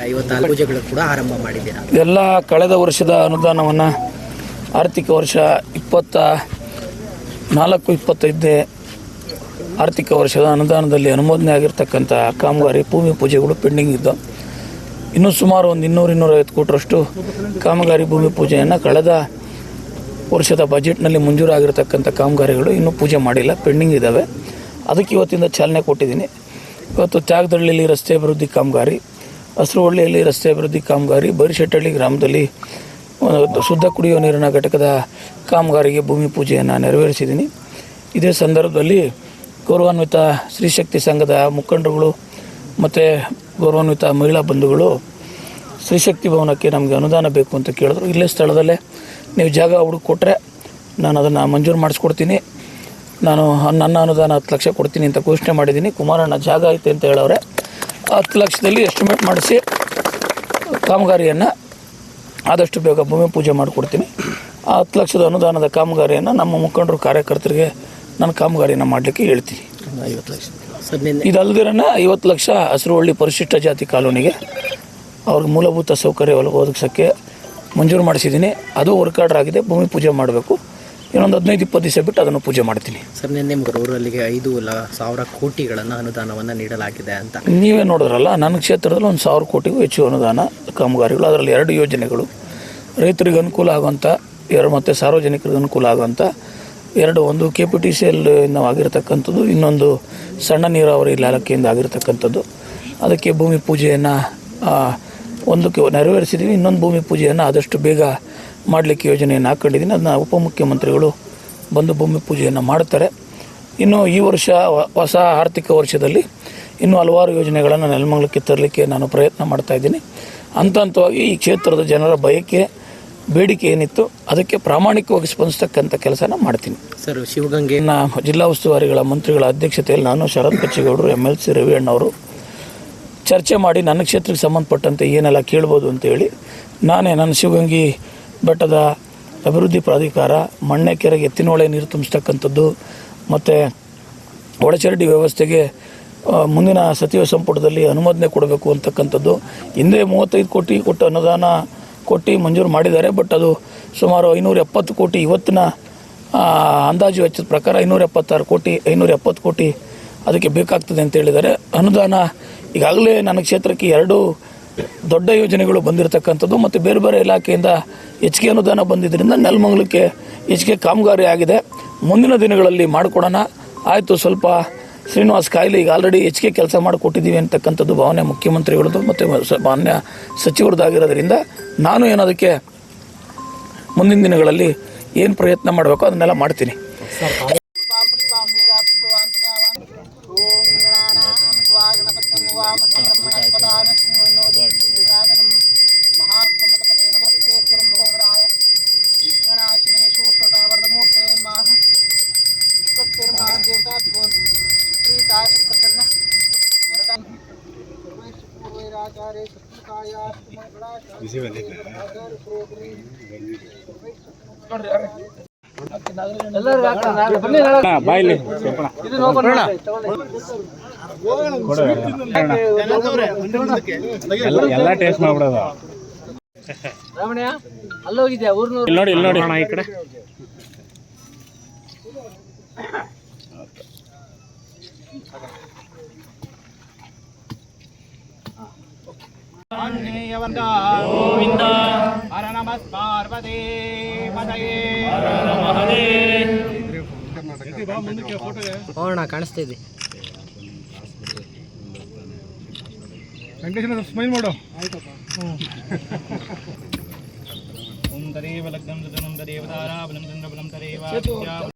54 ಪೂಜೆಗಳು ಕೂಡ ಆರಂಭ ಮಾಡಿದ್ದೀರಾ. ಎಲ್ಲ ಕಳೆದ ವರ್ಷದ ಅನುದಾನವನ್ನು ಆರ್ಥಿಕ ವರ್ಷ 24-25 ಆರ್ಥಿಕ ವರ್ಷದ ಅನುದಾನದಲ್ಲಿ ಅನುಮೋದನೆ ಆಗಿರ್ತಕ್ಕಂಥ ಕಾಮಗಾರಿ ಭೂಮಿ ಪೂಜೆಗಳು ಪೆಂಡಿಂಗ್ ಇದ್ದು ಇನ್ನೂ ಸುಮಾರು ಒಂದು 200-250 ಕೋಟಿಯಷ್ಟು ಕಾಮಗಾರಿ ಭೂಮಿ ಪೂಜೆಯನ್ನು ಕಳೆದ ವರ್ಷದ ಬಜೆಟ್ನಲ್ಲಿ ಮಂಜೂರಾಗಿರ್ತಕ್ಕಂಥ ಕಾಮಗಾರಿಗಳು ಇನ್ನೂ ಪೂಜೆ ಮಾಡಿಲ್ಲ, ಪೆಂಡಿಂಗ್ ಇದ್ದಾವೆ. ಅದಕ್ಕೆ ಇವತ್ತಿಂದ ಚಾಲನೆ ಕೊಟ್ಟಿದ್ದೀನಿ. ಇವತ್ತು ತ್ಯಾಗದಹಳ್ಳಿಯಲ್ಲಿ ರಸ್ತೆ ಅಭಿವೃದ್ಧಿ ಕಾಮಗಾರಿ, ಹಸಿರುವಳ್ಳಿಯಲ್ಲಿ ರಸ್ತೆ ಅಭಿವೃದ್ಧಿ ಕಾಮಗಾರಿ, ಬೈರಶೆಟ್ಟಹಳ್ಳಿ ಗ್ರಾಮದಲ್ಲಿ ಶುದ್ಧ ಕುಡಿಯುವ ನೀರಿನ ಘಟಕದ ಕಾಮಗಾರಿಗೆ ಭೂಮಿ ಪೂಜೆಯನ್ನು ನೆರವೇರಿಸಿದ್ದೀನಿ. ಇದೇ ಸಂದರ್ಭದಲ್ಲಿ ಗೌರವಾನ್ವಿತ ಸ್ತ್ರೀಶಕ್ತಿ ಸಂಘದ ಮುಖಂಡರುಗಳು ಮತ್ತು ಗೌರವಾನ್ವಿತ ಮಹಿಳಾ ಬಂಧುಗಳು ಸ್ತ್ರೀಶಕ್ತಿ ಭವನಕ್ಕೆ ನಮಗೆ ಅನುದಾನ ಬೇಕು ಅಂತ ಕೇಳಿದ್ರು. ಇಲ್ಲೇ ಸ್ಥಳದಲ್ಲೇ ನೀವು ಜಾಗ ಹುಡುಕೊಟ್ರೆ ನಾನು ಅದನ್ನು ಮಂಜೂರು ಮಾಡಿಸ್ಕೊಡ್ತೀನಿ, ನಾನು ನನ್ನ ಅನುದಾನ 10 ಲಕ್ಷ ಕೊಡ್ತೀನಿ ಅಂತ ಘೋಷಣೆ ಮಾಡಿದ್ದೀನಿ. ಕುಮಾರಣ್ಣ ಜಾಗ ಐತೆ ಅಂತ ಹೇಳವ್ರೆ. 10 ಲಕ್ಷದಲ್ಲಿ ಎಸ್ಟಿಮೇಟ್ ಮಾಡಿಸಿ ಕಾಮಗಾರಿಯನ್ನು ಆದಷ್ಟು ಬೇಗ ಭೂಮಿ ಪೂಜೆ ಮಾಡಿಕೊಡ್ತೀನಿ. ಆ 10 ಲಕ್ಷದ ಅನುದಾನದ ಕಾಮಗಾರಿಯನ್ನು ನಮ್ಮ ಮುಖಂಡರು ಕಾರ್ಯಕರ್ತರಿಗೆ ನಾನು ಕಾಮಗಾರಿಯನ್ನು ಮಾಡಲಿಕ್ಕೆ ಹೇಳ್ತೀನಿ. 50 ಲಕ್ಷ ಇದಲ್ಲದಿರನೇ 50 ಲಕ್ಷ ಹಸಿರುವಳ್ಳಿ ಪರಿಶಿಷ್ಟ ಜಾತಿ ಕಾಲೋನಿಗೆ ಅವ್ರಿಗೆ ಮೂಲಭೂತ ಸೌಕರ್ಯ ಒದಗಿಸೋಕ್ಕೆ ಮಂಜೂರು ಮಾಡಿಸಿದ್ದೀನಿ. ಅದು ವರ್ಕ್ ಆರ್ಡರ್ ಆಗಿದೆ, ಭೂಮಿ ಪೂಜೆ ಮಾಡಬೇಕು. ಇನ್ನೊಂದು 15-20 ದಿವಸ ಬಿಟ್ಟು ಅದನ್ನು ಪೂಜೆ ಮಾಡ್ತೀನಿ. ಸರ್, ನಿನ್ನೆ ಊರಲ್ಲಿಗೆ 5,000 ಕೋಟಿಗಳನ್ನು ಅನುದಾನವನ್ನು ನೀಡಲಾಗಿದೆ ಅಂತ ನೀವೇ ನೋಡಿದ್ರಲ್ಲ. ನನ್ನ ಕ್ಷೇತ್ರದಲ್ಲಿ 1,000 ಕೋಟಿಗೂ ಹೆಚ್ಚು ಅನುದಾನ ಕಾಮಗಾರಿಗಳು. ಅದರಲ್ಲಿ 2 ಯೋಜನೆಗಳು ರೈತರಿಗೆ ಅನುಕೂಲ ಆಗುವಂಥ ಮತ್ತು ಸಾರ್ವಜನಿಕರಿಗೆ ಅನುಕೂಲ ಆಗುವಂಥ 2, ಒಂದು KPTCL ಆಗಿರತಕ್ಕಂಥದ್ದು, ಇನ್ನೊಂದು ಸಣ್ಣ ನೀರಾವರಿ ಇಲಾಖೆಯಿಂದ ಆಗಿರತಕ್ಕಂಥದ್ದು. ಅದಕ್ಕೆ ಭೂಮಿ ಪೂಜೆಯನ್ನು ಒಂದಕ್ಕೆ ನೆರವೇರಿಸಿದ್ದೀವಿ. ಇನ್ನೊಂದು ಭೂಮಿ ಪೂಜೆಯನ್ನು ಆದಷ್ಟು ಬೇಗ ಮಾಡಲಿಕ್ಕೆ ಯೋಜನೆಯನ್ನು ಹಾಕ್ಕೊಂಡಿದ್ದೀನಿ. ಅದನ್ನ ಉಪಮುಖ್ಯಮಂತ್ರಿಗಳು ಬಂದು ಭೂಮಿ ಪೂಜೆಯನ್ನು ಮಾಡ್ತಾರೆ. ಇನ್ನು ಈ ವರ್ಷ ಹೊಸ ಆರ್ಥಿಕ ವರ್ಷದಲ್ಲಿ ಇನ್ನೂ ಹಲವಾರು ಯೋಜನೆಗಳನ್ನು ನೆಲಮಂಗಲಕ್ಕೆ ತರಲಿಕ್ಕೆ ನಾನು ಪ್ರಯತ್ನ ಮಾಡ್ತಾಯಿದ್ದೀನಿ. ಹಂತವಾಗಿ ಈ ಕ್ಷೇತ್ರದ ಜನರ ಬಯಕೆ ಬೇಡಿಕೆ ಏನಿತ್ತು ಅದಕ್ಕೆ ಪ್ರಾಮಾಣಿಕವಾಗಿ ಸ್ಪಂದಿಸ್ತಕ್ಕಂಥ ಕೆಲಸನ ಮಾಡ್ತೀನಿ. ಸರ್, ಶಿವಗಂಗೆ ಜಿಲ್ಲಾ ಉಸ್ತುವಾರಿಗಳ ಮಂತ್ರಿಗಳ ಅಧ್ಯಕ್ಷತೆಯಲ್ಲಿ ನಾನು, ಶರತ್ ಬಚ್ಚೇಗೌಡರು, MLC ರವಿ ಅಣ್ಣವರು ಚರ್ಚೆ ಮಾಡಿ ನನ್ನ ಕ್ಷೇತ್ರಕ್ಕೆ ಸಂಬಂಧಪಟ್ಟಂತೆ ಏನೆಲ್ಲ ಕೇಳ್ಬೋದು ಅಂತೇಳಿ ನಾನೇ ನನ್ನ ಶಿವಗಂಗೆ ಬೆಟ್ಟದ ಅಭಿವೃದ್ಧಿ ಪ್ರಾಧಿಕಾರ, ಮಣ್ಣೆಕೆರೆಗೆ ಎತ್ತಿನೊಳೆ ನೀರು ತುಂಬಿಸ್ತಕ್ಕಂಥದ್ದು ಮತ್ತು ಒಳಚರಂಡಿ ವ್ಯವಸ್ಥೆಗೆ ಮುಂದಿನ ಸಚಿವ ಸಂಪುಟದಲ್ಲಿ ಅನುಮೋದನೆ ಕೊಡಬೇಕು ಅಂತಕ್ಕಂಥದ್ದು. ಹಿಂದೆ 35 ಕೋಟಿ ಕೊಟ್ಟು ಅನುದಾನ ಕೊಟ್ಟು ಮಂಜೂರು ಮಾಡಿದ್ದಾರೆ. ಬಟ್ ಅದು ಸುಮಾರು 570 ಕೋಟಿ ಇವತ್ತಿನ ಅಂದಾಜು ವೆಚ್ಚದ ಪ್ರಕಾರ 570 ಕೋಟಿ ಅದಕ್ಕೆ ಬೇಕಾಗ್ತದೆ ಅಂತ ಹೇಳಿದ್ದಾರೆ. ಅನುದಾನ ಈಗಾಗಲೇ ನನ್ನ ಕ್ಷೇತ್ರಕ್ಕೆ 2 ದೊಡ್ಡ ಯೋಜನೆಗಳು ಬಂದಿರತಕ್ಕಂಥದ್ದು ಮತ್ತು ಬೇರೆ ಬೇರೆ ಇಲಾಖೆಯಿಂದ ಹೆಚ್ಚಿಗೆ ಅನುದಾನ ಬಂದಿದ್ದರಿಂದ ನೆಲಮಂಗಲಕ್ಕೆ ಹೆಚ್ಚಿಗೆ ಕಾಮಗಾರಿ ಆಗಿದೆ. ಮುಂದಿನ ದಿನಗಳಲ್ಲಿ ಮಾಡಿಕೊಡೋಣ. ಆಯಿತು, ಸ್ವಲ್ಪ ಶ್ರೀನಿವಾಸ್ ಕಾಯಿಲೆ ಈಗ ಆಲ್ರೆಡಿ ಹೆಚ್ಚಿಗೆ ಕೆಲಸ ಮಾಡಿಕೊಟ್ಟಿದ್ದೀವಿ ಅಂತಕ್ಕಂಥದ್ದು ಭಾವನೆ ಮುಖ್ಯಮಂತ್ರಿಗಳದ್ದು ಮತ್ತು ಮಾನ್ಯ ಸಚಿವರದ್ದಾಗಿರೋದ್ರಿಂದ ನಾನು ಏನದಕ್ಕೆ ಮುಂದಿನ ದಿನಗಳಲ್ಲಿ ಏನು ಪ್ರಯತ್ನ ಮಾಡಬೇಕೋ ಅದನ್ನೆಲ್ಲ ಮಾಡ್ತೀನಿ. ಎಲ್ಲ ಟೇಸ್ಟ್ ಮಾಡ್ಬಿಡೋದು. ಅಲ್ಲೋಗಿದ್ಯಾ ಊರ್ನೂರು? ಇಲ್ಲಿ ನೋಡಿ ಈ ಕಡೆ. ಗೋವಿಂದ ಹರ ನಮಃ ಪಾರ್ವತಿ ಪತಯೇ. ಹೋಗೋಣ, ಕಾಣಿಸ್ತಾ ಇದೆ. ಸ್ಮೈಲ್ ಮಾಡು. ಓಂ ತದೇವ ಲಗ್ನಂ ತದನಂ ತದೇವ ತಾರಾಬಲಂ ಚಂದ್ರಬಲಂ ತದೇವ